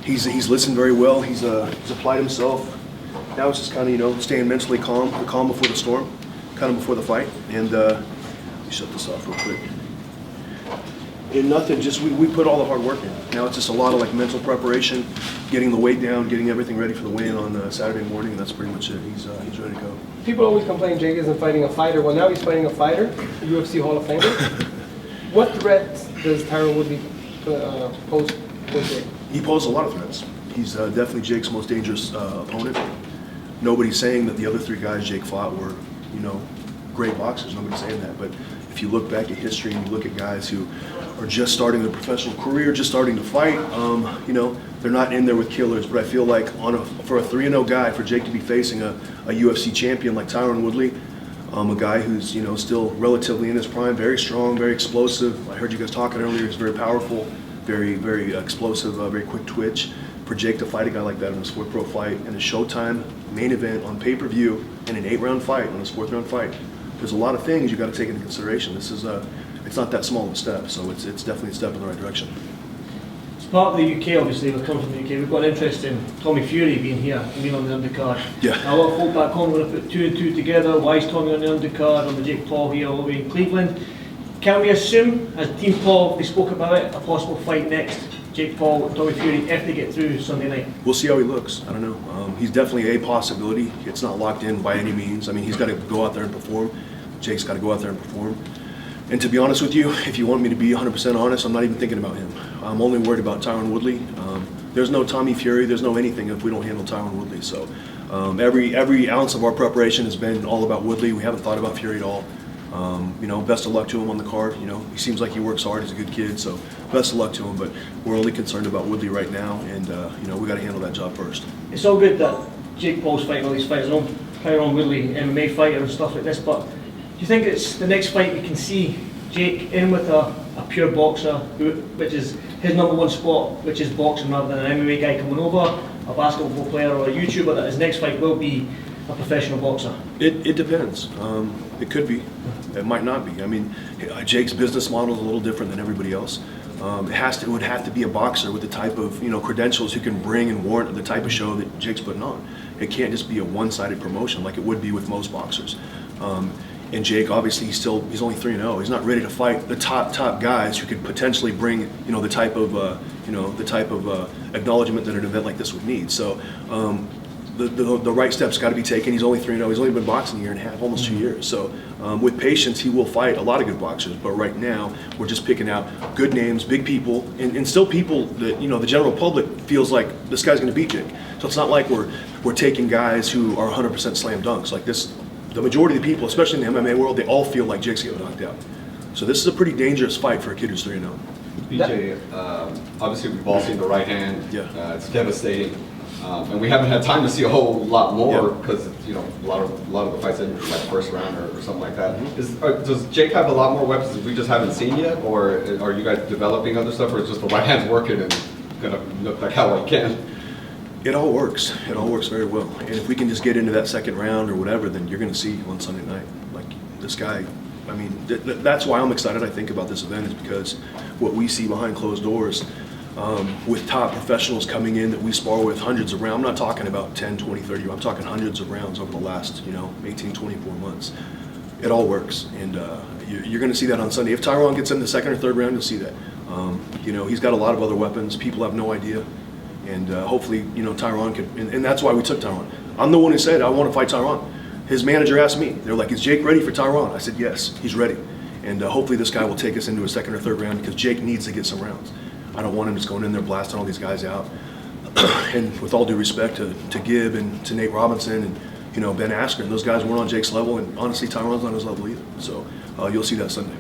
He's listened very well. He's applied himself. Now it's just kind of, you know, staying mentally calm, the calm before the storm, kind of before the fight. And let me shut this off real quick. And nothing, just we put all the hard work in. Now it's just a lot of like mental preparation, getting the weight down, getting everything ready for the weigh-in on Saturday morning, and that's pretty much it. He's ready to go. People always complain Jake isn't fighting a fighter. Well, now he's fighting a fighter, a UFC Hall of Famer. What threat does Tyrone Woodley pose to Jake? He posed a lot of threats. He's definitely Jake's most dangerous opponent. Nobody's saying that the other three guys Jake fought were, you know, great boxers. Nobody's saying that. But if you look back at history and you look at guys who are just starting their professional career, just starting to fight, you know, they're not in there with killers. But I feel like for a 3-0 guy, for Jake to be facing a UFC champion like Tyrone Woodley, a guy who's, you know, still relatively in his prime, very strong, very explosive. I heard you guys talking earlier. He's very powerful, very, very explosive, very quick twitch. For Jake to fight a guy like that in his 4th pro fight in a Showtime main event on pay-per-view in an 8-round fight, on his 4th round fight, there's a lot of things you got to take into consideration. This is it's not that small of a step, so it's definitely a step in the right direction. It's part of the UK, obviously. We're coming from the UK. We've got an interest in Tommy Fury being here and being on the undercard. Yeah. Now, a lot of folk back home are going to put 2 and 2 together. Why is Tommy on the undercard on the Jake Paul here all the way in Cleveland? Can we assume, as Team Paul, they spoke about it, a possible fight next? Jake Paul and Tommy Fury, if they get through Sunday night? We'll see how he looks. I don't know. He's definitely a possibility. It's not locked in by any means. I mean, he's got to go out there and perform. Jake's got to go out there and perform. And to be honest with you, if you want me to be 100% honest, I'm not even thinking about him. I'm only worried about Tyrone Woodley. There's no Tommy Fury, there's no anything if we don't handle Tyrone Woodley. So every ounce of our preparation has been all about Woodley. We haven't thought about Fury at all. You know, best of luck to him on the card. You know, he seems like he works hard. He's a good kid, so best of luck to him. But we're only concerned about Woodley right now, and you know, we got to handle that job first. It's all good that Jake Paul's fighting all these fighters. I know Tyrone Woodley, MMA fighter and stuff like this, but do you think it's the next fight we can see Jake in with a pure boxer, which is his #1 sport, which is boxing, rather than an MMA guy coming over, a basketball player or a YouTuber, that his next fight will be a professional boxer? It depends. It could be. It might not be. I mean, Jake's business model is a little different than everybody else. It would have to be a boxer with the type of, you know, credentials who can bring and warrant the type of show that Jake's putting on. It can't just be a one-sided promotion like it would be with most boxers. And Jake, obviously, he's only 3-0. He's not ready to fight the top guys who could potentially bring, you know, the type of acknowledgement that an event like this would need. So the right steps got to be taken. He's only 3-0. He's only been boxing a year and a half, almost 2 years. So with patience, he will fight a lot of good boxers. But right now, we're just picking out good names, big people, and still people that, you know, the general public feels like this guy's going to beat Jake. So it's not like we're taking guys who are 100% slam dunks like this. The majority of the people, especially in the MMA world, they all feel like Jake's getting knocked out. So this is a pretty dangerous fight for a kid who's 3-0. BJ, obviously we've all seen the right hand. Yeah. It's devastating, and we haven't had time to see a whole lot more because you know a lot of the fights in like first round or something like that. Mm-hmm. Does Jake have a lot more weapons that we just haven't seen yet, or are you guys developing other stuff, or is just the right hand's working and gonna look like how it can? It all works. It all works very well. And if we can just get into that second round or whatever, then you're going to see on Sunday night. Like this guy, I mean, that's why I'm excited, I think, about this event, is because what we see behind closed doors with top professionals coming in that we spar with hundreds of rounds. I'm not talking about 10, 20, 30. I'm talking hundreds of rounds over the last, you know, 18, 24 months. It all works. And you're going to see that on Sunday. If Tyrone gets in the second or third round, you'll see that. You know, he's got a lot of other weapons. People have no idea. And hopefully, you know, Tyrone can, and that's why we took Tyrone. I'm the one who said, I want to fight Tyrone. His manager asked me, they're like, is Jake ready for Tyrone? I said, yes, he's ready. And hopefully this guy will take us into a second or third round because Jake needs to get some rounds. I don't want him just going in there blasting all these guys out. And with all due respect to Gibb and to Nate Robinson and, you know, Ben Askren, those guys weren't on Jake's level, and honestly, Tyrone's not on his level either. So you'll see that Sunday.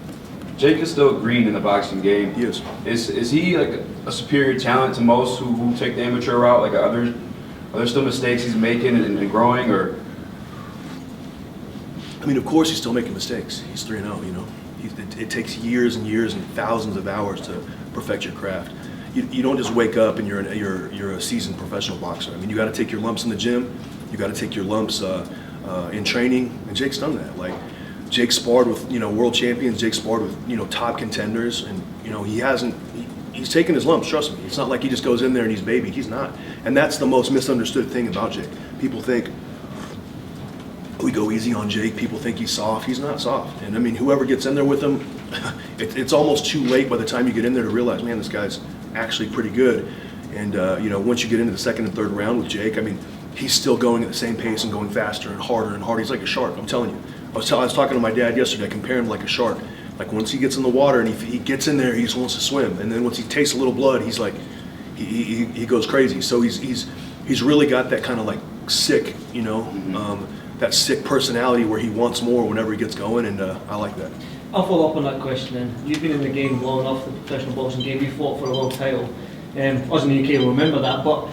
Jake is still green in the boxing game. He is. Is he like a superior talent to most who take the amateur route? Like are there still mistakes he's making and growing, or? I mean, of course he's still making mistakes. He's 3-0, you know. It takes years and years and thousands of hours to perfect your craft. You don't just wake up and you're a seasoned professional boxer. I mean, you got to take your lumps in the gym. You got to take your lumps in training, and Jake's done that. Like, Jake sparred with, world champions. Jake sparred with, top contenders, and, he's taken his lumps, trust me. It's not like he just goes in there and he's baby. He's not. And that's the most misunderstood thing about Jake. People think we go easy on Jake. People think he's soft. He's not soft. And, I mean, whoever gets in there with him, it's almost too late by the time you get in there to realize, man, this guy's actually pretty good. And, once you get into the second and third round with Jake, I mean, he's still going at the same pace and going faster and harder and harder. He's like a shark, I'm telling you. I was talking to my dad yesterday. I compare him like a shark. Like, once he gets in the water and he gets in there, he just wants to swim. And then once he tastes a little blood, he's like, he goes crazy. So he's really got that kind of like sick, that sick personality where he wants more whenever he gets going, and I like that. I'll follow up on that question then. You've been in the game long enough, the professional boxing game. You fought for a world title. Us in the UK will remember that. But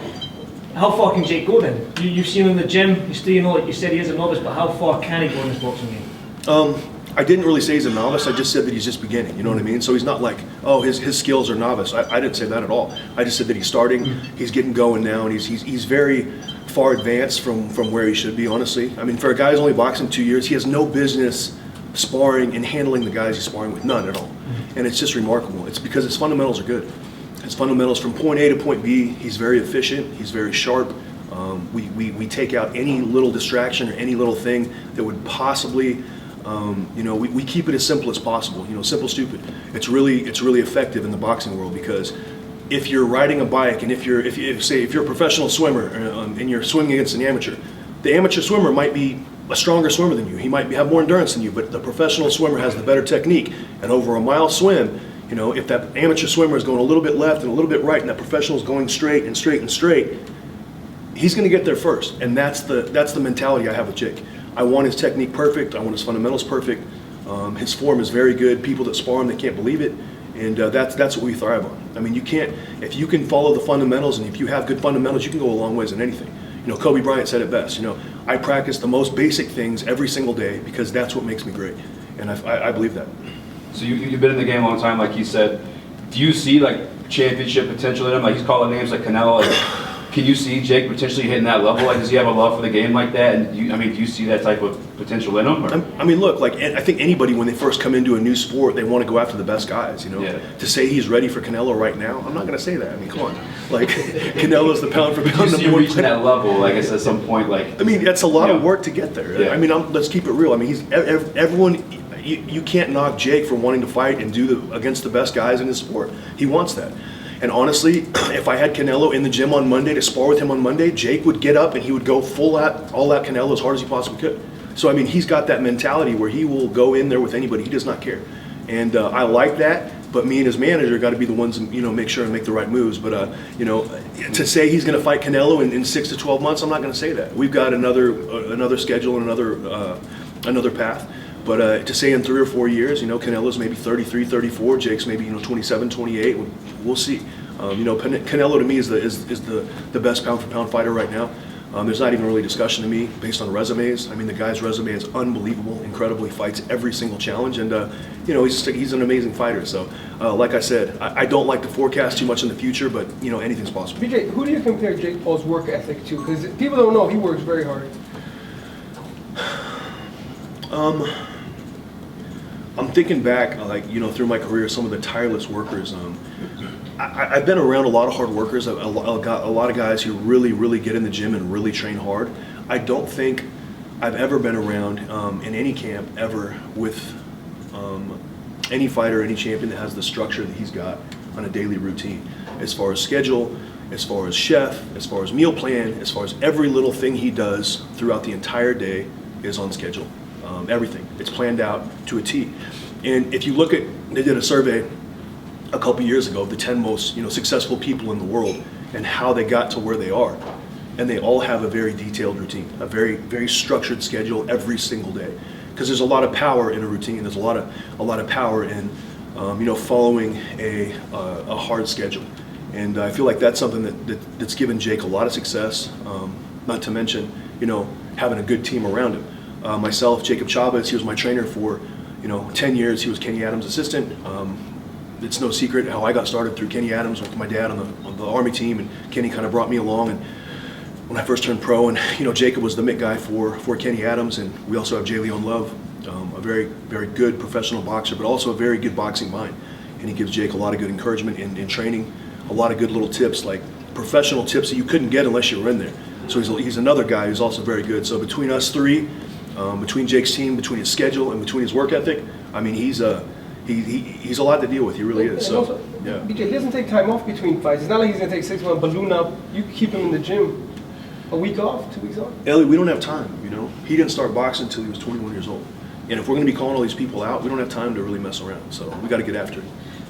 how far can Jake go then? You've seen him in the gym. You still, like you said, he is a novice. But how far can he go in this boxing game? I didn't really say he's a novice. I just said that he's just beginning. You know what I mean? So he's not like, oh, his skills are novice. I didn't say that at all. I just said that he's starting. He's getting going now, and he's very far advanced from where he should be. Honestly, I mean, for a guy who's only boxing 2 years, he has no business sparring and handling the guys he's sparring with, none at all. And it's just remarkable. It's because his fundamentals are good. His fundamentals from point A to point B. He's very efficient. He's very sharp. We take out any little distraction or any little thing that would possibly. We keep it as simple as possible. Simple, stupid. It's really effective in the boxing world, because if you're riding a bike and if you're a professional swimmer and you're swimming against an amateur, the amateur swimmer might be a stronger swimmer than you. He might have more endurance than you, but the professional swimmer has the better technique. And over a mile swim, if that amateur swimmer is going a little bit left and a little bit right, and that professional is going straight and straight and straight, he's going to get there first. And that's the mentality I have with Jake. I want his technique perfect. I want his fundamentals perfect. His form is very good. People that spar him, they can't believe it, and that's what we thrive on. I mean, if you can follow the fundamentals, and if you have good fundamentals, you can go a long ways in anything. Kobe Bryant said it best. I practice the most basic things every single day because that's what makes me great, and I believe that. So you've been in the game a long time, like you said. Do you see like championship potential in him? Like, he's calling names like Canelo. Like, can you see Jake potentially hitting that level? Like, does he have a love for the game like that? And do you see that type of potential in him? Or? I mean, look, like, I think anybody, when they first come into a new sport, they want to go after the best guys, Yeah. To say he's ready for Canelo right now, I'm not going to say that. I mean, come on. Like, Canelo's the pound for Do you pound see number him one reaching player. that level, like, at some point, like... I mean, that's a lot of Yeah. work to get there. Yeah. I mean, let's keep it real. I mean, everyone, you can't knock Jake for wanting to fight and do against the best guys in his sport. He wants that. And honestly, if I had Canelo in the gym on Monday to spar with him on Monday, Jake would get up and he would go all out Canelo as hard as he possibly could. So, I mean, he's got that mentality where he will go in there with anybody. He does not care. And I like that, but me and his manager got to be the ones to, make sure and make the right moves. But, to say he's going to fight Canelo in 6 to 12 months, I'm not going to say that. We've got another schedule and another path. But to say in 3 or 4 years, Canelo's maybe 33, 34, Jake's maybe 27, 28. We'll see. Canelo to me is the best pound for pound fighter right now. There's not even really discussion to me based on resumes. I mean, the guy's resume is unbelievable, incredible. He fights every single challenge, and he's an amazing fighter. So, like I said, I don't like to forecast too much in the future, but anything's possible. BJ, who do you compare Jake Paul's work ethic to? Because people don't know he works very hard. I'm thinking back, through my career, some of the tireless workers. I've been around a lot of hard workers, a lot of guys who really, really get in the gym and really train hard. I don't think I've ever been around in any camp ever with any fighter, any champion that has the structure that he's got on a daily routine. As far as schedule, as far as chef, as far as meal plan, as far as every little thing he does throughout the entire day is on schedule. Everything. It's planned out to a T. And if you look at, they did a survey a couple years ago of the 10 most successful people in the world and how they got to where they are. And they all have a very detailed routine, a very, very structured schedule every single day. Because there's a lot of power in a routine. There's a lot of power in following a hard schedule. And I feel like that's something that's given Jake a lot of success. Not to mention having a good team around him. Myself, Jacob Chavez, he was my trainer for 10 years. He was Kenny Adams' assistant. It's no secret how I got started through Kenny Adams with my dad on the Army team, and Kenny kind of brought me along. And when I first turned pro, and Jacob was the mitt guy for Kenny Adams, and we also have Jay Leon Love, a very, very good professional boxer, but also a very good boxing mind. And he gives Jake a lot of good encouragement in training, a lot of good little tips, like professional tips that you couldn't get unless you were in there. So he's another guy who's also very good. So between us three, between Jake's team, between his schedule, and between his work ethic, I mean, he's a lot to deal with. He really is. So, also, yeah. BJ, he doesn't take time off between fights. It's not like he's going to take 6 months, balloon up. You keep him in the gym. A week off, 2 weeks off? Ellie, we don't have time, He didn't start boxing until he was 21 years old. And if we're going to be calling all these people out, we don't have time to really mess around. So we got to get after it.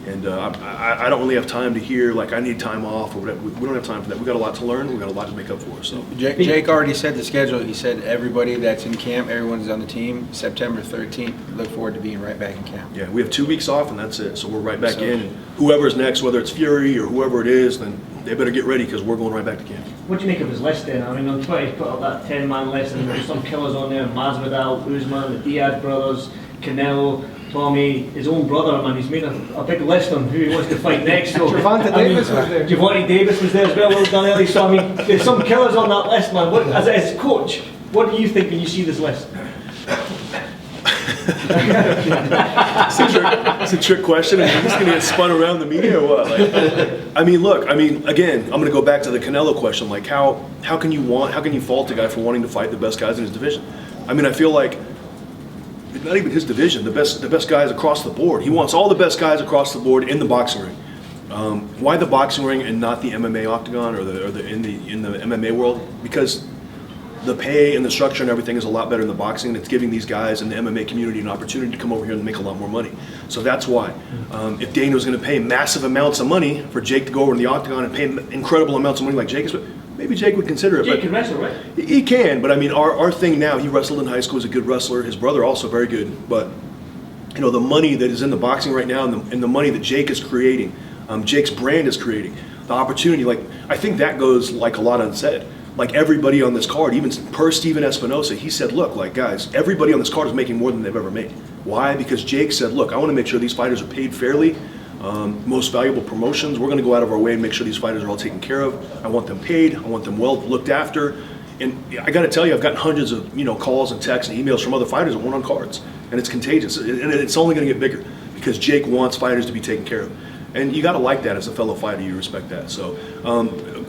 And I don't really have time to hear, like, I need time off or whatever. We don't have time for that. We got a lot to learn. We got a lot to make up for. So Jake already said the schedule. He said everybody that's in camp, everyone's on the team, September 13th. Look forward to being right back in camp. yeah, we have 2 weeks off, and that's it. So we're right back in. And whoever's next, whether it's Fury or whoever it is, then they better get ready because we're going right back to camp. What do you make of his list then? I mean, on Twitter, he put up that 10-man list, and there's some killers on there: Masvidal, Usman, the Diaz brothers, Canelo, Tommy, his own brother. Man, he's made a big list on who he wants to fight next. So, Gervonta Davis was there. Gervonta Davis was there as well. Well done, Ellie. So I mean, there's some killers on that list, man. As a coach, what do you think when you see this list? It's a trick question, and he's going to get spun around the media or what? Look, again, I'm going to go back to the Canelo question. Like, how can you fault a guy for wanting to fight the best guys in his division? I feel like not even his division, the best guys across the board. He wants all the best guys across the board in the boxing ring. Why the boxing ring and not the MMA octagon or in the MMA world? Because the pay and the structure and everything is a lot better in the boxing, and it's giving these guys in the MMA community an opportunity to come over here and make a lot more money. So that's why. If Dana was going to pay massive amounts of money for Jake to go over in the octagon and pay incredible amounts of money like Jake is, maybe Jake would consider it. Jake can wrestle, right? He can, but our thing now, he wrestled in high school, he's a good wrestler. His brother also very good, but the money that is in the boxing right now and the money that Jake is creating, Jake's brand is creating, the opportunity, I think that goes a lot unsaid. Everybody on this card, even per Steven Espinosa, he said, look, guys, everybody on this card is making more than they've ever made. Why? Because Jake said, look, I want to make sure these fighters are paid fairly. Most valuable promotions, we're going to go out of our way and make sure these fighters are all taken care of. I want them paid. I want them well looked after. And I got to tell you, I've gotten hundreds of calls and texts and emails from other fighters that weren't on cards, and it's contagious. And it's only going to get bigger because Jake wants fighters to be taken care of. And you got to like that as a fellow fighter. You respect that. So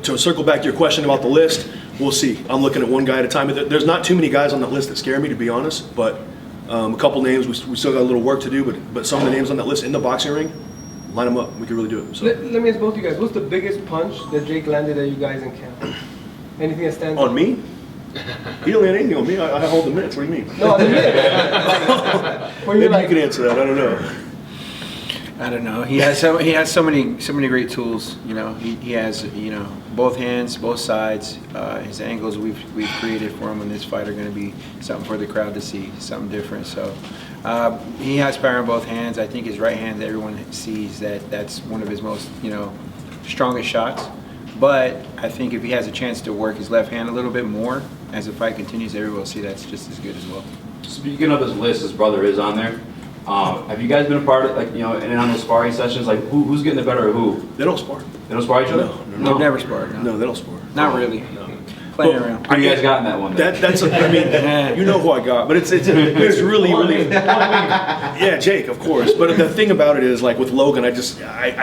to circle back to your question about the list, we'll see. I'm looking at one guy at a time. There's not too many guys on that list that scare me, to be honest. But a couple names, we still got a little work to do. But some of the names on that list in the boxing ring, line them up. We can really do it. So. Let me ask both of you guys. What's the biggest punch that Jake landed at you guys in camp? Anything that stands out? On me? He don't land anything on me. I hold the mitts. What do you mean? No, on the mid. Maybe you can answer that. I don't know. I don't know. He has so many great tools. He has both hands, both sides. His angles we've created for him in this fight are going to be something for the crowd to see, something different. So he has power in both hands. I think his right hand, everyone sees that's one of his most strongest shots. But I think if he has a chance to work his left hand a little bit more as the fight continues, everyone will see that's just as good as well. Speaking of his list, his brother is on there. Have you guys been a part of in on those sparring sessions? Who's getting the better of who? They don't spar. They don't spar each other? No. They've never sparred. No, No, they don't spar. not really. No. Playing around. Who you guys got in that one? Then? That's you know who I got, but it's really yeah, Jake, of course. But the thing about it is, with Logan, I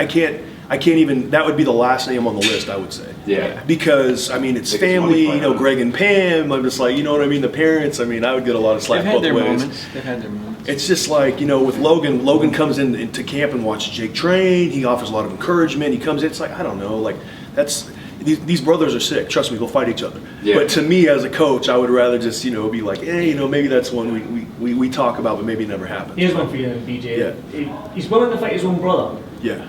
can't even. That would be the last name on the list, I would say. Yeah. Because it's family, Greg and Pam. I'm just you know what I mean. The parents. I would get a lot of slack both ways. They've had their moments. It's just with Logan. Logan comes into camp and watches Jake train. He offers a lot of encouragement. He comes in. It's I don't know. That's. These brothers are sick. Trust me, they'll fight each other. Yeah. But to me, as a coach, I would rather just be maybe that's one we talk about, but maybe never happens. Here's one for you, BJ. Yeah. He's willing to fight his own brother. Yeah.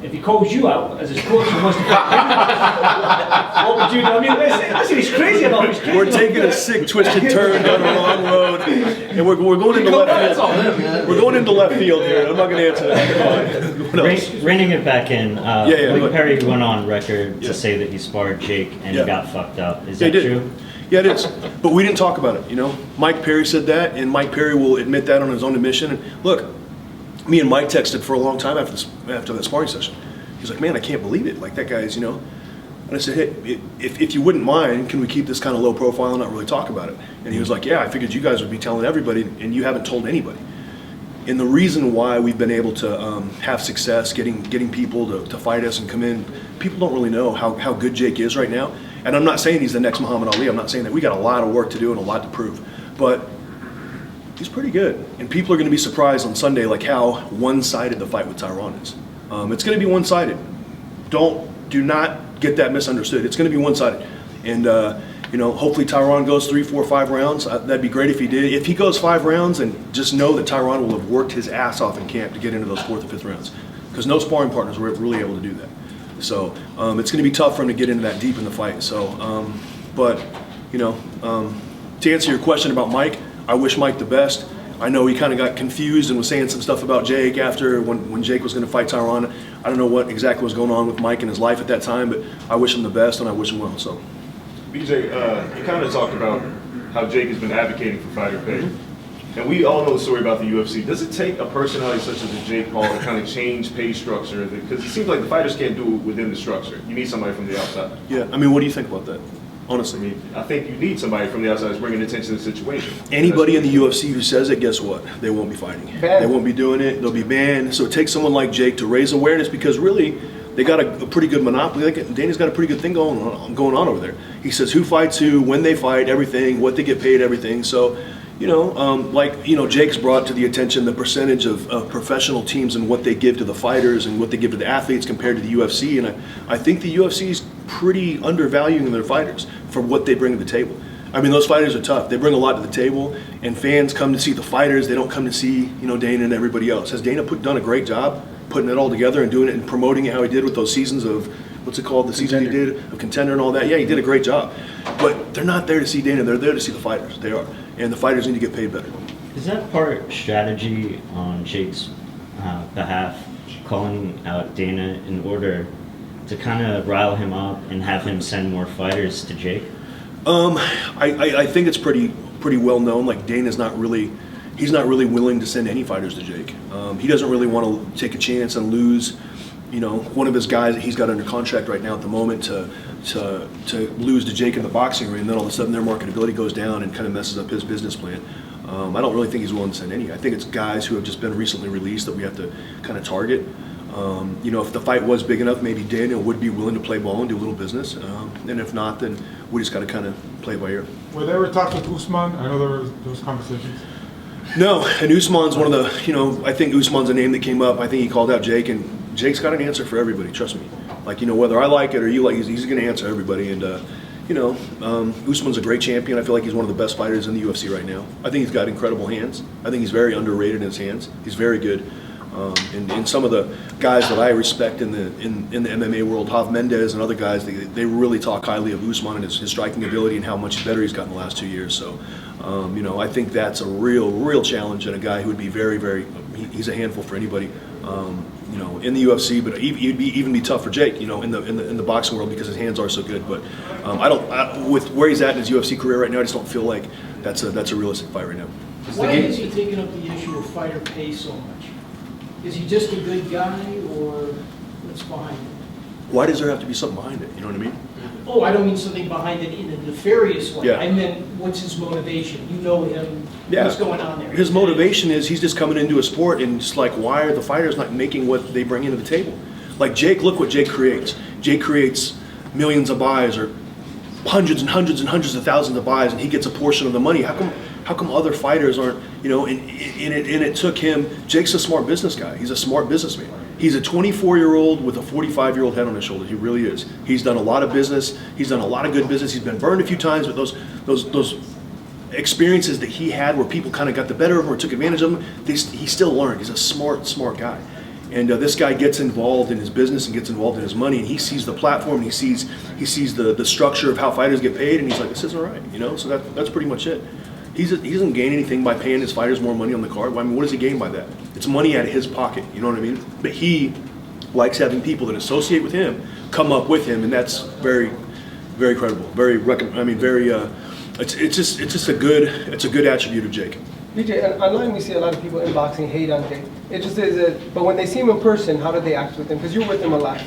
If he calls you out as his coach and wants to fight him, what would you do? Listen, he's crazy about it. We're taking a sick, twisted turn down the wrong road, and we're going into left field. We're going into left field here. I'm not going to answer that. What else? Reining it back in, yeah, Luke Perry went on record to say that he sparred Jake and he got fucked up. Is that true? Yeah, it is. But we didn't talk about it, Mike Perry said that, and Mike Perry will admit that on his own admission. And look, me and Mike texted for a long time after that sparring session. He's like, man, I can't believe it. That guy's, And I said, hey, if you wouldn't mind, can we keep this kind of low profile and not really talk about it? And he was like, yeah, I figured you guys would be telling everybody, and you haven't told anybody. And the reason why we've been able to have success getting people to fight us and come in, people don't really know how good Jake is right now. And I'm not saying he's the next Muhammad Ali. I'm not saying that. We got a lot of work to do and a lot to prove. But he's pretty good. And people are going to be surprised on Sunday like how one-sided the fight with Tyrone is. It's going to be one-sided. Do not get that misunderstood. It's going to be one-sided. And, hopefully Tyrone goes 3, 4, 5 rounds. That'd be great if he did. If he goes 5 rounds, and just know that Tyrone will have worked his ass off in camp to get into those 4th or 5th rounds. Because no sparring partners were really able to do that. So it's going to be tough for him to get into that deep in the fight. So, to answer your question about Mike, I wish Mike the best. I know he kind of got confused and was saying some stuff about Jake after when Jake was going to fight Tyrone. I don't know what exactly was going on with Mike in his life at that time, but I wish him the best and I wish him well. So, BJ, you kind of talked about how Jake has been advocating for fighter pay. And we all know the story about the UFC. Does it take a personality such as a Jake Paul to kind of change pay structure? Because it seems like the fighters can't do it within the structure. You need somebody from the outside. yeah, I mean, what do you think about that? Honestly. I mean, I think you need somebody from the outside that's bringing attention to the situation. Anybody in the UFC who says it, guess what? They won't be fighting. Banned. They won't be doing it. They'll be banned. So it takes someone like Jake to raise awareness because really, they got a pretty good monopoly. Dana's got a pretty good thing going on over there. He says who fights who, when they fight, everything, what they get paid, everything. So, Jake's brought to the attention the percentage of professional teams and what they give to the fighters and what they give to the athletes compared to the UFC. And I think the UFC is pretty undervaluing their fighters for what they bring to the table. I mean, those fighters are tough. They bring a lot to the table, and fans come to see the fighters. They don't come to see, Dana and everybody else. Has Dana done a great job putting it all together and doing it and promoting it how he did with those seasons of, what's it called, the season he did of Contender and all that? Yeah, he did a great job. But they're not there to see Dana. They're there to see the fighters. They are. And the fighters need to get paid better. Is that part strategy on Jake's behalf, calling out Dana in order to kind of rile him up and have him send more fighters to Jake? I think it's pretty well known. Like Dana's not really willing to send any fighters to Jake. He doesn't really want to take a chance and lose, one of his guys that he's got under contract right now at the moment to lose to Jake in the boxing ring. And then all of a sudden their marketability goes down and kind of messes up his business plan. I don't really think he's willing to send any. I think it's guys who have just been recently released that we have to kind of target. If the fight was big enough, maybe Daniel would be willing to play ball and do a little business. And if not, then we just got to kind of play it by ear. Were there ever talks with Usman? I know there was those conversations. No, and Usman's one of the, I think Usman's a name that came up. I think he called out Jake, and Jake's got an answer for everybody, trust me. Like, whether I like it or you like it, he's going to answer everybody. And, Usman's a great champion. I feel like he's one of the best fighters in the UFC right now. I think he's got incredible hands. I think he's very underrated in his hands. He's very good. And some of the guys that I respect in the MMA world, Hav Mendez and other guys, they really talk highly of Usman and his striking ability and how much better he's gotten the last 2 years. So, I think that's a real challenge and a guy who would be very, very, he's a handful for anybody, in the UFC, but he'd even be tough for Jake, in the boxing world because his hands are so good. But with where he's at in his UFC career right now, I just don't feel like that's a realistic fight right now. Why is he taking up the issue of fighter pay so much? Is he just a good guy, or what's behind it? Why does there have to be something behind it? You know what I mean? Oh, I don't mean something behind it in a nefarious way. Yeah. I meant, what's his motivation? You know him. Yeah. What's going on there? His motivation is he's just coming into a sport and just like, why are the fighters not making what they bring into the table? Like Jake, look what Jake creates. Jake creates millions of buys or hundreds and hundreds and hundreds of thousands of buys, and he gets a portion of the money. How come other fighters aren't, and it took him, Jake's a smart business guy. He's a smart businessman. He's a 24-year-old with a 45-year-old head on his shoulder. He really is. He's done a lot of business. He's done a lot of good business. He's been burned a few times, but those experiences that he had where people kind of got the better of him or took advantage of him, he still learned. He's a smart guy. And this guy gets involved in his business and gets involved in his money, and he sees the platform, and he sees the structure of how fighters get paid, and he's like, this isn't right, So that's pretty much it. He doesn't gain anything by paying his fighters more money on the card. I mean, what does he gain by that? It's money out of his pocket, you know what I mean? But he likes having people that associate with him come up with him, and that's very, very credible. It's just a good attribute of Jake. BJ, online we see a lot of people in boxing hate on Jake. It just is but when they see him in person, how do they act with him? Because you're with him a lot.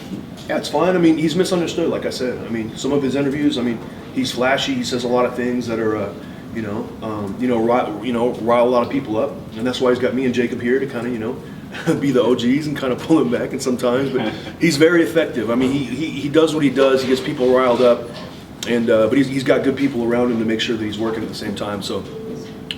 Yeah, it's fine. I mean, he's misunderstood, like I said. I mean, some of his interviews, I mean, he's flashy. He says a lot of things that are, rile a lot of people up. And that's why he's got me and Jacob here to kind of, be the OGs and kind of pull him back. And sometimes, but he's very effective. I mean, he does what he does. He gets people riled up. And but he's got good people around him to make sure that he's working at the same time. So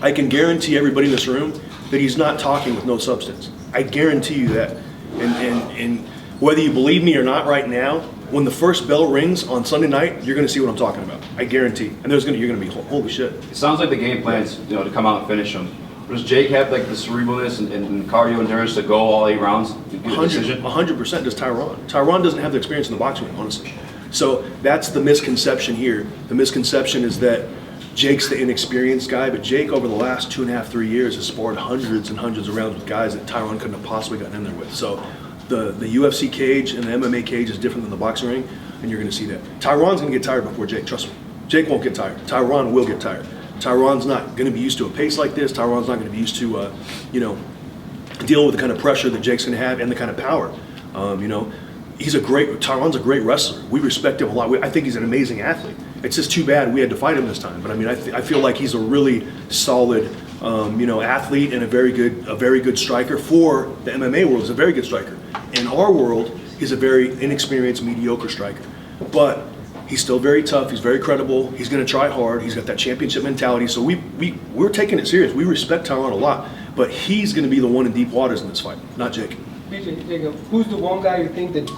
I can guarantee everybody in this room that he's not talking with no substance. I guarantee you that. And whether you believe me or not right now, when the first bell rings on Sunday night, you're going to see what I'm talking about. I guarantee. And you're going to be, holy shit. It sounds like the game plan's to come out and finish him. Does Jake have like the cerebralness and cardio endurance to go all 8 rounds to get a decision? 100% does Tyrone. Tyrone doesn't have the experience in the boxing ring, honestly. So that's the misconception here. The misconception is that Jake's the inexperienced guy, but Jake over the last 2.5, 3 years has sparred hundreds and hundreds of rounds with guys that Tyrone couldn't have possibly gotten in there with. So the UFC cage and the MMA cage is different than the boxing ring, and you're going to see that. Tyrone's going to get tired before Jake, trust me. Jake won't get tired. Tyrone will get tired. Tyrone's not going to be used to a pace like this. Tyrone's not going to be used to, dealing with the kind of pressure that Jake's going to have and the kind of power. Tyrone's a great wrestler. We respect him a lot. I think he's an amazing athlete. It's just too bad we had to fight him this time. But I mean, I feel like he's a really solid, athlete and a very good striker for the MMA world. He's a very good striker. In our world, he's a very inexperienced, mediocre striker. But he's still very tough. He's very credible. He's going to try hard. He's got that championship mentality. So we're taking it serious. We respect Tyrone a lot. But he's going to be the one in deep waters in this fight, not Jake. BJ, Jacob, who's the one guy you think that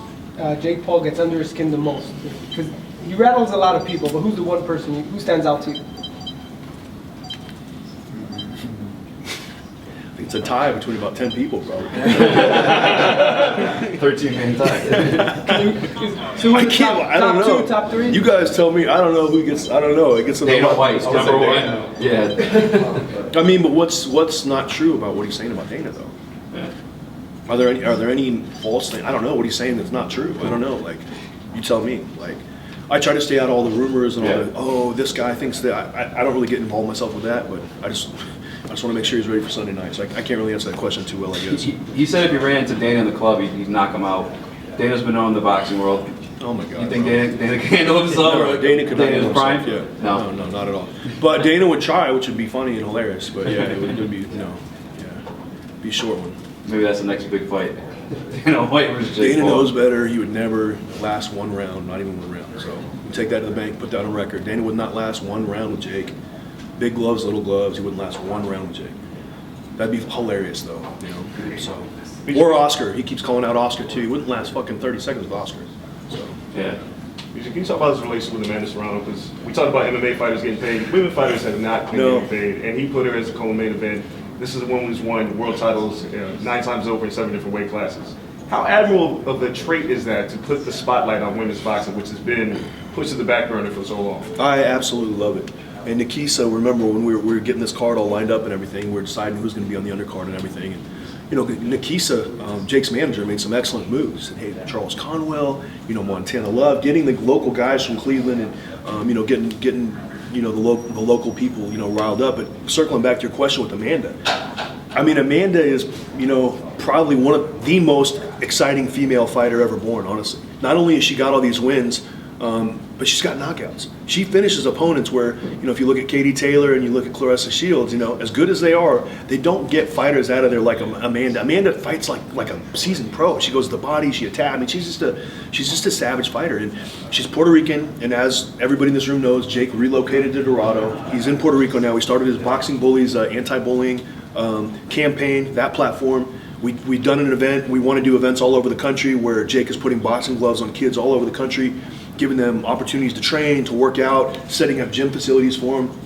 Jake Paul gets under his skin the most? Because he rattles a lot of people, but who's the one person who stands out to you? It's a tie between about 10 people, probably. 13-man tie. So I can't. I don't know. Top 2, top 3? You guys tell me. I don't know who gets. I don't know. It gets Dana White's number one. Yeah. I mean, but what's not true about what he's saying about Dana, though? Yeah. Are there any false things? I don't know what he's saying that's not true. I don't know. Like, you tell me. Like, I try to stay out of all the rumors and all the, this guy thinks that. I don't really get involved myself with that, but I just want to make sure he's ready for Sunday night. So I can't really answer that question too well, I guess. He said if he ran into Dana in the club, he'd knock him out. Dana's been known in the boxing world. Oh my God. You think Dana can handle himself? No, Dana could not handle prime? himself. Yeah. No, not at all. But Dana would try, which would be funny and hilarious. But yeah, it would be, be a short one. Maybe that's the next big fight. Dana White versus Jake Dana Paul. knows better. He would never last one round, not even 1 round. So we take that to the bank, put that on record. Dana would not last 1 round with Jake. Big gloves, little gloves. He wouldn't last 1 round with Jake. That'd be hilarious, though. So. Or Oscar. He keeps calling out Oscar too. He wouldn't last fucking 30 seconds with Oscar. So. Yeah. Can you talk about his relationship with Amanda Serrano? Because we talked about MMA fighters getting paid. Women fighters have not been getting paid, and he put her as a co-main event. This is the one who's won world titles 9 times over in 7 different weight classes. How admirable of a trait is that to put the spotlight on women's boxing, which has been pushed to the back burner for so long? I absolutely love it. And Nikisa, remember when we were getting this card all lined up and everything, we were deciding who's going to be on the undercard and everything. And, Nikisa, Jake's manager, made some excellent moves. And, hey, Charles Conwell, Montana Love, getting the local guys from Cleveland and, getting the local people, riled up. But circling back to your question with Amanda, I mean, Amanda is, probably one of the most exciting female fighter ever born, honestly. Not only has she got all these wins, but she's got knockouts. She finishes opponents where, if you look at Katie Taylor and you look at Clarissa Shields, as good as they are, they don't get fighters out of there like Amanda. Amanda fights like a seasoned pro. She goes to the body, she attacks. I mean, she's just a savage fighter. And she's Puerto Rican, and as everybody in this room knows, Jake relocated to Dorado. He's in Puerto Rico now. He started his Boxing Bullies anti-bullying campaign, that platform. We've done an event. We want to do events all over the country where Jake is putting boxing gloves on kids all over the country, giving them opportunities to train, to work out, setting up gym facilities for them.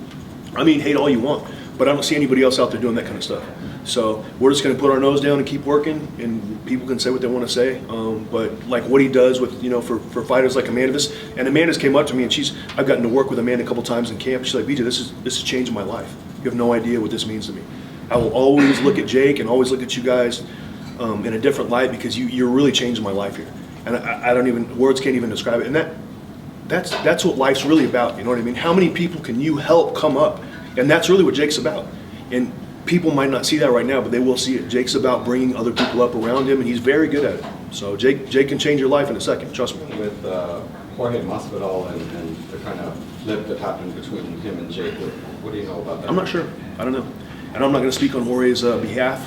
I mean, hate all you want, but I don't see anybody else out there doing that kind of stuff. So we're just going to put our nose down and keep working, and people can say what they want to say. But like what he does with, for fighters like Amanda, and Amanda's came up to me, and I've gotten to work with Amanda a couple times in camp. She's like, BJ, this is changing my life. You have no idea what this means to me. I will always look at Jake and always look at you guys in a different light because you're really changing my life here. And I don't even, words can't even describe it. And that's what life's really about, you know what I mean? How many people can you help come up? And that's really what Jake's about. And people might not see that right now, but they will see it. Jake's about bringing other people up around him, and he's very good at it. So Jake can change your life in a second, trust me. With Jorge Masvidal and the kind of flip that happened between him and Jake, what do you know about that? I'm not sure. I don't know. And I'm not going to speak on Jorge's behalf.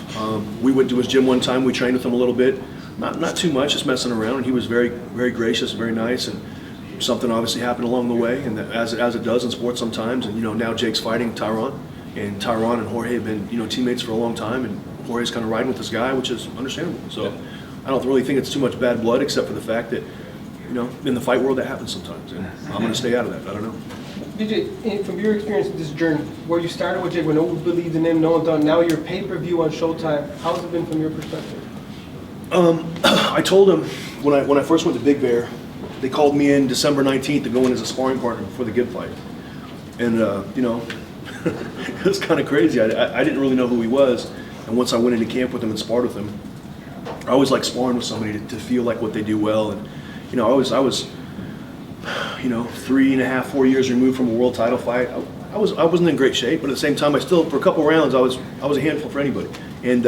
We went to his gym one time. We trained with him a little bit. Not too much, just messing around. And he was very, very gracious, very nice. And something obviously happened along the way, and as it does in sports sometimes. And now Jake's fighting Tyrone, and Tyrone and Jorge have been teammates for a long time, and Jorge's kind of riding with this guy, which is understandable. So I don't really think it's too much bad blood, except for the fact that in the fight world that happens sometimes, and I'm going to stay out of that. I don't know. BJ, from your experience with this journey, where you started with Jake, when no one believed in him, no one thought, now you're pay-per-view on Showtime, how's it been from your perspective? I told him when I first went to Big Bear, they called me in December 19th to go in as a sparring partner before the Gibb fight. And, it was kind of crazy. I didn't really know who he was. And once I went into camp with him and sparred with him, I always like sparring with somebody to feel like what they do well. And, I was 3.5, 4 years removed from a world title fight. I wasn't in great shape, but at the same time, for a couple rounds, I was a handful for anybody. And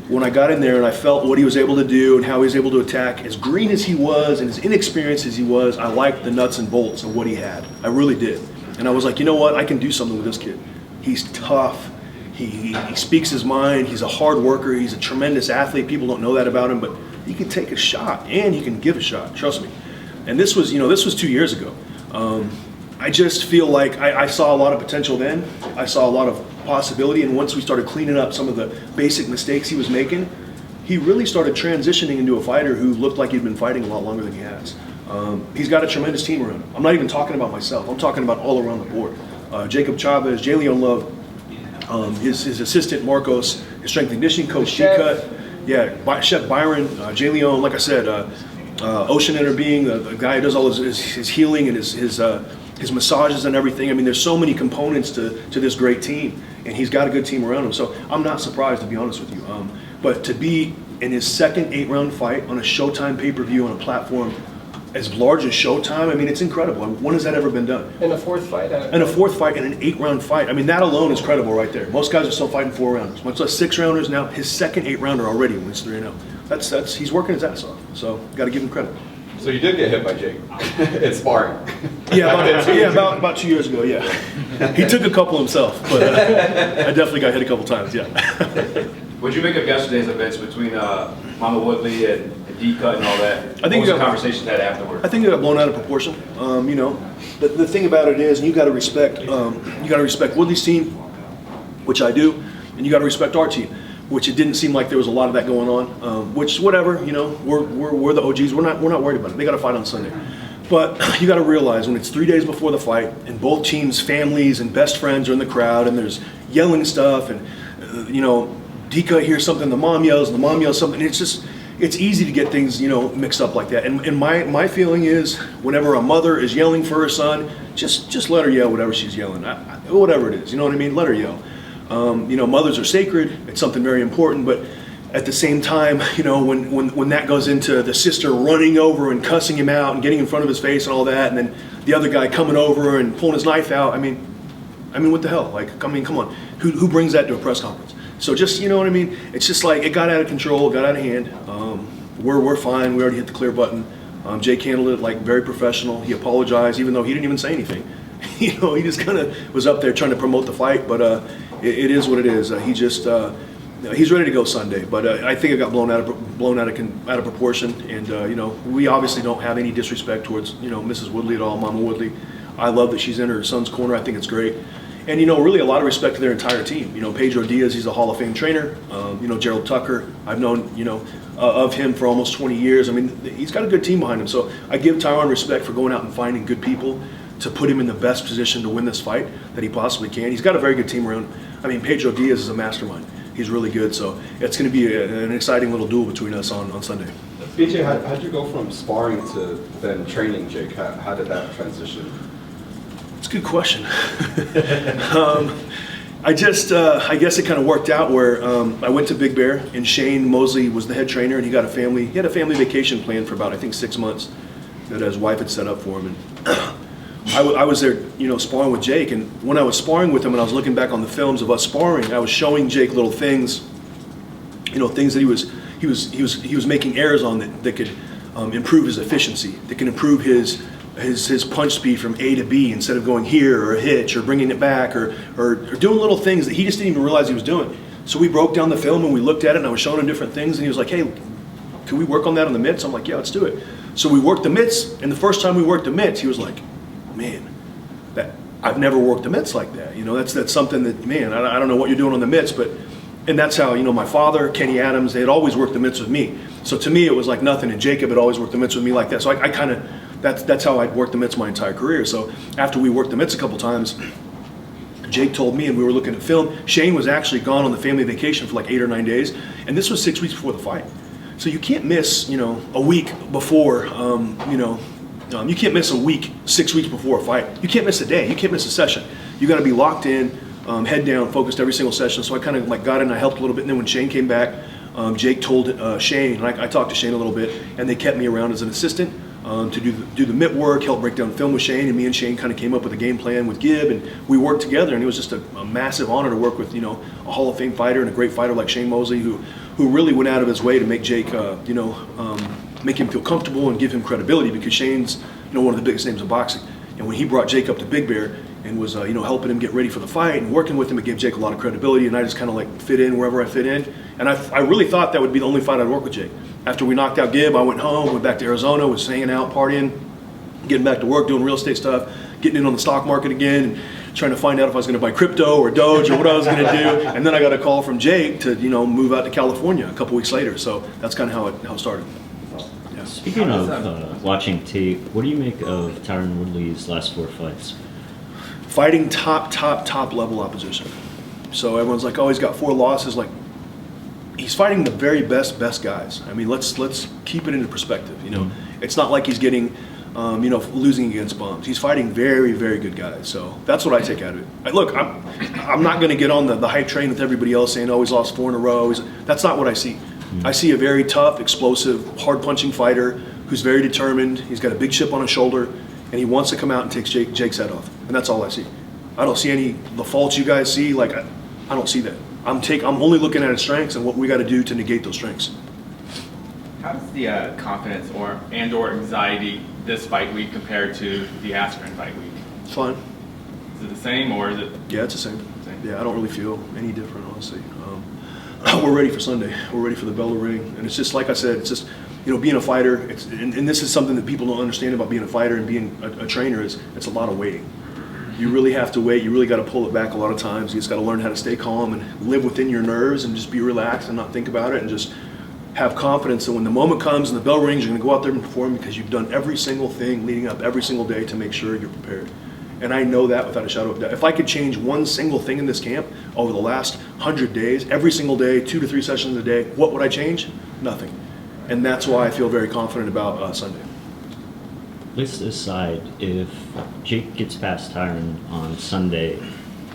when I got in there and I felt what he was able to do and how he was able to attack, as green as he was and as inexperienced as he was, I liked the nuts and bolts of what he had. I really did. And I was like, you know what? I can do something with this kid. He's tough. He speaks his mind. He's a hard worker. He's a tremendous athlete. People don't know that about him, but he can take a shot and he can give a shot. Trust me. And this was 2 years ago. I just feel like I saw a lot of potential then. I saw a lot of possibility, and once we started cleaning up some of the basic mistakes he was making, he really started transitioning into a fighter who looked like he'd been fighting a lot longer than he has. He's got a tremendous team around him. I'm not even talking about myself. I'm talking about all around the board. Jacob Chavez, Jalen Love, his assistant Marcos, his strength and conditioning coach Chef Byron, Jalen, like I said, Ocean Interbeing, the guy who does all his healing and his massages and everything. I mean, there's so many components to this great team, and he's got a good team around him. So I'm not surprised, to be honest with you. But to be in his second 8-round fight on a Showtime pay-per-view on a platform as large as Showtime, I mean, it's incredible. When has that ever been done? And a fourth fight? And a fourth fight in an 8-round fight. I mean, that alone is credible right there. Most guys are still fighting 4-rounders. Much less 6-rounders now. His second 8-rounder already when it's 3-0. That's he's working his ass off. So got to give him credit. So you did get hit by Jake in sparring? About 2 years ago, yeah. He took a couple himself, but I definitely got hit a couple times, yeah. What'd you make of yesterday's events between Mama Woodley and D-Cut and all that? I think what was the conversation had afterward? I think it got blown out of proportion. The thing about it is, and you got to respect Woodley's team, which I do, and you got to respect our team, which it didn't seem like there was a lot of that going on. Which whatever, we're the OGs. We're not worried about it. They got to fight on Sunday. But you got to realize when it's 3 days before the fight, and both teams' families and best friends are in the crowd, and there's yelling stuff, and D-Cut hears something, the mom yells something. It's easy to get things mixed up like that. And my feeling is, whenever a mother is yelling for her son, just let her yell whatever she's yelling, whatever it is. You know what I mean? Let her yell. Mothers are sacred. It's something very important, but at the same time, when that goes into the sister running over and cussing him out and getting in front of his face and all that, and then the other guy coming over and pulling his knife out, I mean, what the hell? Come on. Who brings that to a press conference? So just, you know what I mean? It's just like, it got out of control, got out of hand. We're fine. We already hit the clear button. Jake handled it like very professional. He apologized, even though he didn't even say anything. He just kind of was up there trying to promote the fight, but it is what it is. He's ready to go Sunday, but I think it got blown out of proportion, and we obviously don't have any disrespect towards Mrs. Woodley at all, Mama Woodley. I love that she's in her son's corner. I think it's great, and really a lot of respect to their entire team. Pedro Diaz, he's a Hall of Fame trainer. Gerald Tucker, I've known of him for almost 20 years. I mean, he's got a good team behind him, so I give Tyrone respect for going out and finding good people to put him in the best position to win this fight that he possibly can. He's got a very good team around him. I mean, Pedro Diaz is a mastermind. He's really good, so it's going to be an exciting little duel between us on Sunday. BJ, how'd you go from sparring to then training Jake? How did that transition? It's a good question. I guess it kind of worked out where I went to Big Bear, and Shane Mosley was the head trainer, and he had a family vacation planned for about, I think, 6 months that his wife had set up for him. And I was there, sparring with Jake, and when I was sparring with him and I was looking back on the films of us sparring, I was showing Jake little things, things that he was making errors on that could improve his efficiency, that can improve his punch speed from A to B instead of going here or a hitch or bringing it back or doing little things that he just didn't even realize he was doing. So we broke down the film and we looked at it and I was showing him different things and he was like, hey, can we work on that on the mitts? I'm like, yeah, let's do it. So we worked the mitts, and the first time we worked the mitts, he was like, man, I've never worked the mitts like that. That's something that, man, I don't know what you're doing on the mitts, and that's how, my father, Kenny Adams, they had always worked the mitts with me. So to me, it was like nothing, and Jacob had always worked the mitts with me like that. So I kind of, that's how I'd worked the mitts my entire career. So after we worked the mitts a couple times, Jake told me, and we were looking at film, Shane was actually gone on the family vacation for like 8 or 9 days, and this was 6 weeks before the fight. So you can't miss, a week before, you can't miss a week, 6 weeks before a fight. You can't miss a day. You can't miss a session. You got to be locked in, head down, focused every single session. So I kind of got in, I helped a little bit, and then when Shane came back, Jake told Shane, and I talked to Shane a little bit, and they kept me around as an assistant to do the mitt work, help break down film with Shane, and me and Shane kind of came up with a game plan with Gibb, and we worked together, and it was just a massive honor to work with, a Hall of Fame fighter and a great fighter like Shane Mosley, who really went out of his way to make Jake, make him feel comfortable and give him credibility, because Shane's, one of the biggest names in boxing. And when he brought Jake up to Big Bear and was, helping him get ready for the fight and working with him, it gave Jake a lot of credibility, and I just kind of fit in wherever I fit in. And I really thought that would be the only fight I'd work with Jake. After we knocked out Gibb, I went home, went back to Arizona, was hanging out, partying, getting back to work, doing real estate stuff, getting in on the stock market again, and trying to find out if I was going to buy crypto or Doge or what I was going to do. And then I got a call from Jake to, move out to California a couple weeks later. So that's kind of how it started. Yeah. Speaking of watching tape, what do you make of Tyron Woodley's last 4 fights? Fighting top level opposition. So everyone's like, oh, he's got 4 losses. Like, he's fighting the very best guys. I mean, let's keep it into perspective. It's not like he's getting, losing against bums. He's fighting very, very good guys. So that's what I take out of it. Look, I'm not going to get on the hype train with everybody else saying, oh, he's lost 4 in a row. That's not what I see. I see a very tough, explosive, hard-punching fighter who's very determined. He's got a big chip on his shoulder, and he wants to come out and take Jake's head off. And that's all I see. I don't see any the faults you guys see. Like, I don't see that. I'm only looking at his strengths and what we got to do to negate those strengths. How does the confidence or anxiety this fight week compare to the Askren fight week? It's fine. Is it the same, or is it? Yeah, it's the same. Yeah, I don't really feel any different, honestly. We're ready for Sunday. We're ready for the bell to ring, and it's just like I said. It's just being a fighter. And this is something that people don't understand about being a fighter and being a trainer is it's a lot of waiting. You really have to wait. You really got to pull it back a lot of times. You just got to learn how to stay calm and live within your nerves and just be relaxed and not think about it and just have confidence that when the moment comes and the bell rings, you're going to go out there and perform because you've done every single thing leading up every single day to make sure you're prepared. And I know that without a shadow of doubt. If I could change one single thing in this camp over the last 100 days, every single day, 2 to 3 sessions a day, what would I change? Nothing. And that's why I feel very confident about Sunday. List aside, if Jake gets past Tyron on Sunday,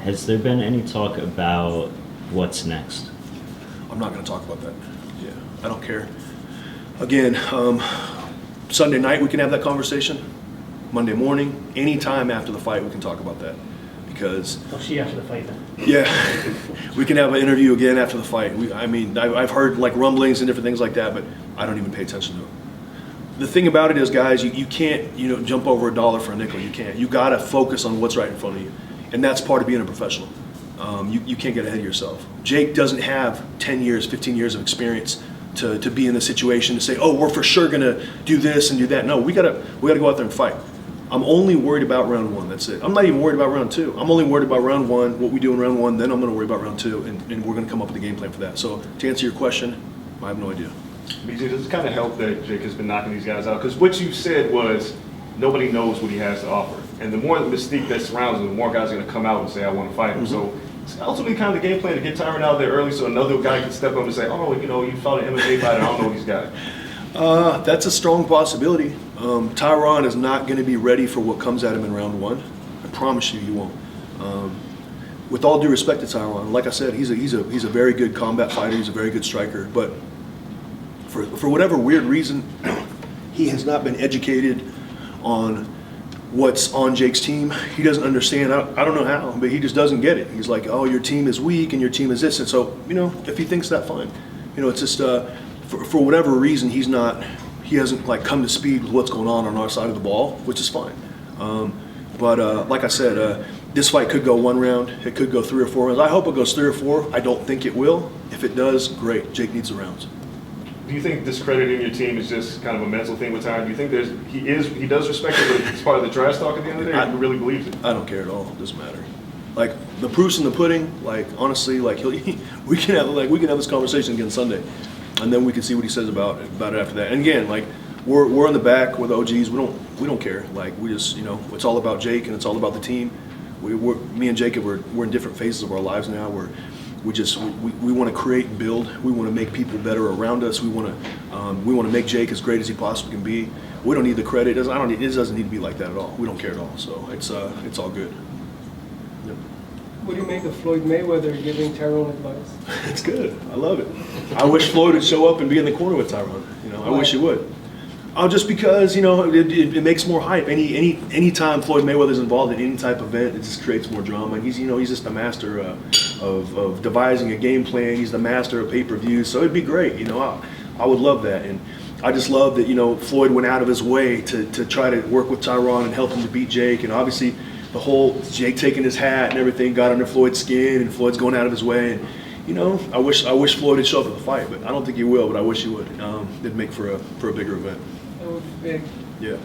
has there been any talk about what's next? I'm not going to talk about that. Yeah, I don't care. Again, Sunday night we can have that conversation. Monday morning, anytime after the fight, we can talk about that. Because I'll see you after the fight then. yeah, we can have an interview again after the fight. I've heard rumblings and different things like that, but I don't even pay attention to it. The thing about it is, guys, you can't jump over a dollar for a nickel. You can't. You got to focus on what's right in front of you, and that's part of being a professional. You can't get ahead of yourself. Jake doesn't have 10 years, 15 years of experience to be in the situation to say, oh, we're for sure going to do this and do that. No, we gotta go out there and fight. I'm only worried about round 1. That's it. I'm not even worried about round 2. I'm only worried about round 1, what we do in round 1. Then I'm going to worry about round 2, and we're going to come up with a game plan for that. So to answer your question, I have no idea. BJ, does it kind of help that Jake has been knocking these guys out? Because what you said was nobody knows what he has to offer. And the more mystique that surrounds him, the more guys are going to come out and say, I want to fight him. So it's ultimately kind of the game plan to get Tyrone out there early so another guy can step up and say, oh, you fought an MMA fighter, I don't know these guys. That's a strong possibility. Tyrone is not going to be ready for what comes at him in round 1. I promise you, he won't. With all due respect to Tyrone, like I said, he's a very good combat fighter. He's a very good striker. But for whatever weird reason, he has not been educated on what's on Jake's team. He doesn't understand. I don't know how, but he just doesn't get it. He's like, oh, your team is weak and your team is this. And so, if he thinks that, fine. It's just for whatever reason, he hasn't like come to speed with what's going on our side of the ball, which is fine. But like I said, this fight could go 1 round. It could go 3 or 4 rounds. I hope it goes 3 or 4. I don't think it will. If it does, great. Jake needs the rounds. Do you think discrediting your team is just kind of a mental thing with Tyrone? Do you think he does respect it, but it's part of the trash talk at the end of the day? Or he really believes it? I don't care at all. It doesn't matter. Like the proof's in the pudding. Like honestly, like we can have this conversation again Sunday, and then we can see what he says about it after that. And again, like we're in the back with OGs. We don't care. Like we just it's all about Jake and it's all about the team. Me and Jacob we're in different phases of our lives now. We want to create and build. We want to make people better around us. We want to make Jake as great as he possibly can be. We don't need the credit. It doesn't need to be like that at all. We don't care at all. So it's all good. Yep. What do you make of Floyd Mayweather giving Tyrone advice? It's good. I love it. I wish Floyd would show up and be in the corner with Tyrone. I wish he would. Just because it makes more hype. Any time Floyd Mayweather's involved in any type of event, it just creates more drama. And he's just a master of devising a game plan. He's the master of pay-per-views. So it'd be great. I would love that. And I just love that Floyd went out of his way to try to work with Tyrone and help him to beat Jake. And obviously the whole Jake taking his hat and everything got under Floyd's skin, and Floyd's going out of his way. And I wish Floyd would show up at the fight, but I don't think he will. But I wish he would. It'd make for a bigger event. That would be big. Yeah.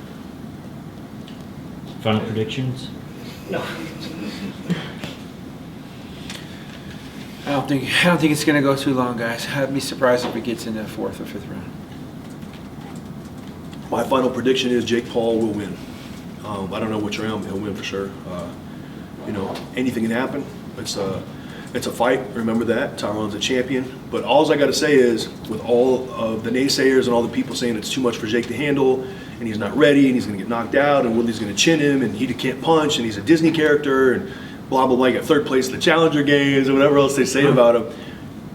Final predictions? No. I don't think it's gonna go too long, guys. I'd be surprised if it gets in the 4th or 5th round. My final prediction is Jake Paul will win. I don't know which round, but he'll win for sure. Anything can happen. It's a fight. Remember that. Tyrone's a champion. But all I got to say is, with all of the naysayers and all the people saying it's too much for Jake to handle, and he's not ready, and he's going to get knocked out, and Woodley's going to chin him, and he can't punch, and he's a Disney character, and blah, blah, blah, got 3rd place in the Challenger Games, or whatever else they say about him,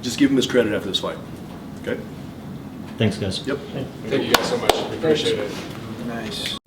just give him his credit after this fight. Okay? Thanks, guys. Yep. Thank you guys so much. We appreciate it. Nice.